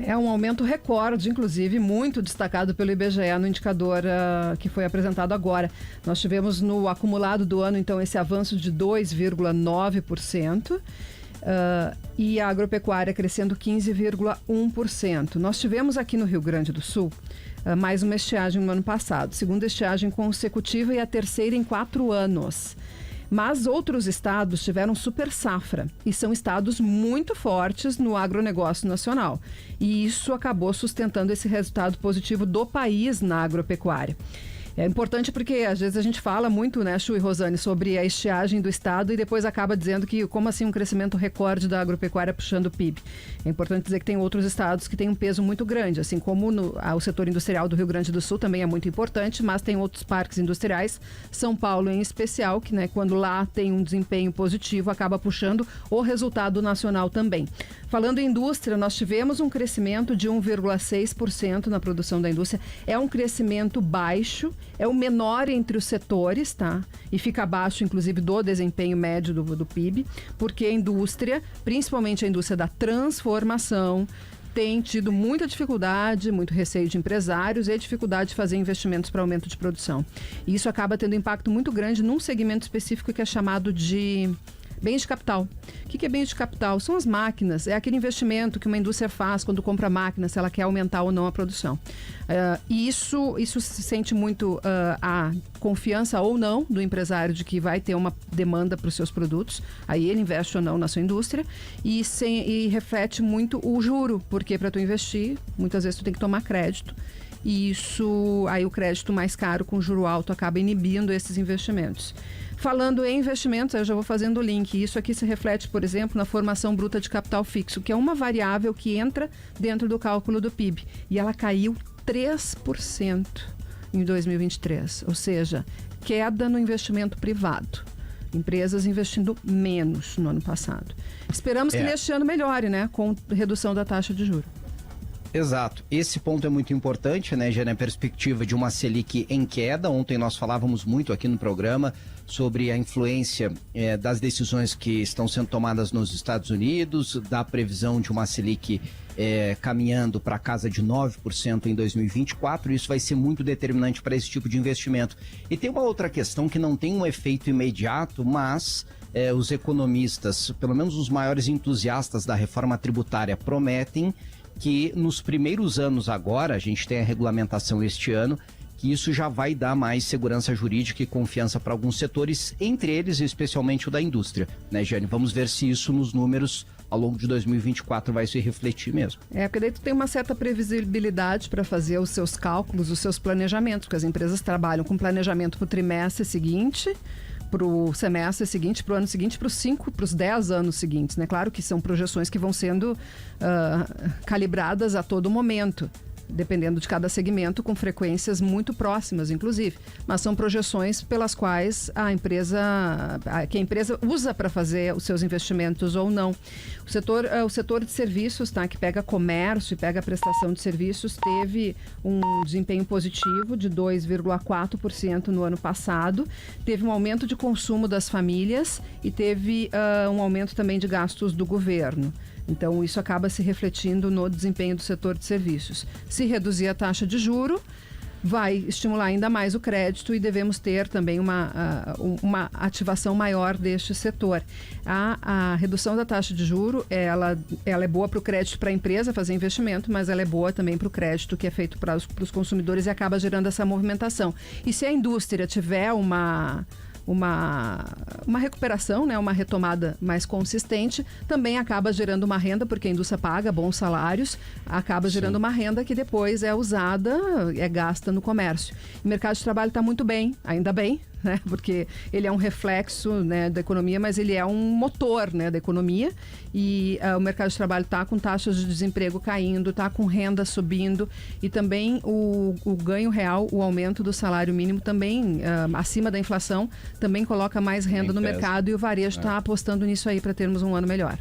É um aumento recorde, inclusive, muito destacado pelo IBGE no indicador que foi apresentado agora. Nós tivemos no acumulado do ano, então, esse avanço de 2,9%. E a agropecuária crescendo 15,1%. Nós tivemos aqui no Rio Grande do Sul mais uma estiagem no ano passado, segunda estiagem consecutiva e a terceira em 4 anos. Mas outros estados tiveram super safra e são estados muito fortes no agronegócio nacional. E isso acabou sustentando esse resultado positivo do país na agropecuária. É importante porque às vezes a gente fala muito, né, Chu e Rosane, sobre a estiagem do estado e depois acaba dizendo que como assim um crescimento recorde da agropecuária puxando o PIB. É importante dizer que tem outros estados que têm um peso muito grande, assim como o setor industrial do Rio Grande do Sul também é muito importante, mas tem outros parques industriais, São Paulo em especial, que, né, quando lá tem um desempenho positivo, acaba puxando o resultado nacional também. Falando em indústria, nós tivemos um crescimento de 1,6% na produção da indústria. É um crescimento baixo, é o menor entre os setores, tá? E fica abaixo, inclusive, do desempenho médio do PIB, porque a indústria, principalmente a indústria da transformação, tem tido muita dificuldade, muito receio de empresários e dificuldade de fazer investimentos para aumento de produção. E isso acaba tendo impacto muito grande num segmento específico que é chamado de bens de capital. O que é bens de capital? São as máquinas, é aquele investimento que uma indústria faz quando compra máquinas, se ela quer aumentar ou não a produção. E isso se sente muito a confiança ou não do empresário de que vai ter uma demanda para os seus produtos, aí ele investe ou não na sua indústria, e reflete muito o juro, porque para tu investir, muitas vezes tu tem que tomar crédito. E isso, aí o crédito mais caro com juro alto acaba inibindo esses investimentos. Falando em investimentos, eu já vou fazendo o link. Isso aqui se reflete, por exemplo, na formação bruta de capital fixo, que é uma variável que entra dentro do cálculo do PIB. E ela caiu 3% em 2023, ou seja, queda no investimento privado. Empresas investindo menos no ano passado. Esperamos que neste ano melhore, né? Com redução da taxa de juros. Exato. Esse ponto é muito importante, né, já na perspectiva de uma Selic em queda. Ontem nós falávamos muito aqui no programa sobre a influência das decisões que estão sendo tomadas nos Estados Unidos, da previsão de uma Selic caminhando para a casa de 9% em 2024. Isso vai ser muito determinante para esse tipo de investimento. E tem uma outra questão que não tem um efeito imediato, mas os economistas, pelo menos os maiores entusiastas da reforma tributária, prometem que nos primeiros anos agora, a gente tem a regulamentação este ano, que isso já vai dar mais segurança jurídica e confiança para alguns setores, entre eles especialmente o da indústria, né, Jane? Vamos ver se isso nos números ao longo de 2024 vai se refletir mesmo. Porque daí tu tem uma certa previsibilidade para fazer os seus cálculos, os seus planejamentos, porque as empresas trabalham com planejamento para o trimestre seguinte, para o semestre seguinte, para o ano seguinte, para os 10 anos seguintes, né? Claro que são projeções que vão sendo calibradas a todo momento, dependendo de cada segmento, com frequências muito próximas, inclusive. Mas são projeções pelas quais a empresa usa para fazer os seus investimentos ou não. O setor de serviços, tá, que pega comércio e pega prestação de serviços, teve um desempenho positivo de 2,4% no ano passado, teve um aumento de consumo das famílias e teve um aumento também de gastos do governo. Então, isso acaba se refletindo no desempenho do setor de serviços. Se reduzir a taxa de juro, vai estimular ainda mais o crédito e devemos ter também uma ativação maior deste setor. A redução da taxa de juro, ela é boa para o crédito para a empresa fazer investimento, mas ela é boa também para o crédito que é feito para os consumidores e acaba gerando essa movimentação. E se a indústria tiver uma recuperação, né, uma retomada mais consistente, também acaba gerando uma renda, porque a indústria paga bons salários, acaba gerando uma renda que depois é usada, é gasta no comércio. O mercado de trabalho está muito bem, ainda bem, né, porque ele é um reflexo, né, da economia, mas ele é um motor, né, da economia, e o mercado de trabalho está com taxas de desemprego caindo, está com renda subindo, e também o ganho real, o aumento do salário mínimo também, acima da inflação, também coloca mais renda no mercado, e o varejo está apostando nisso aí para termos um ano melhor.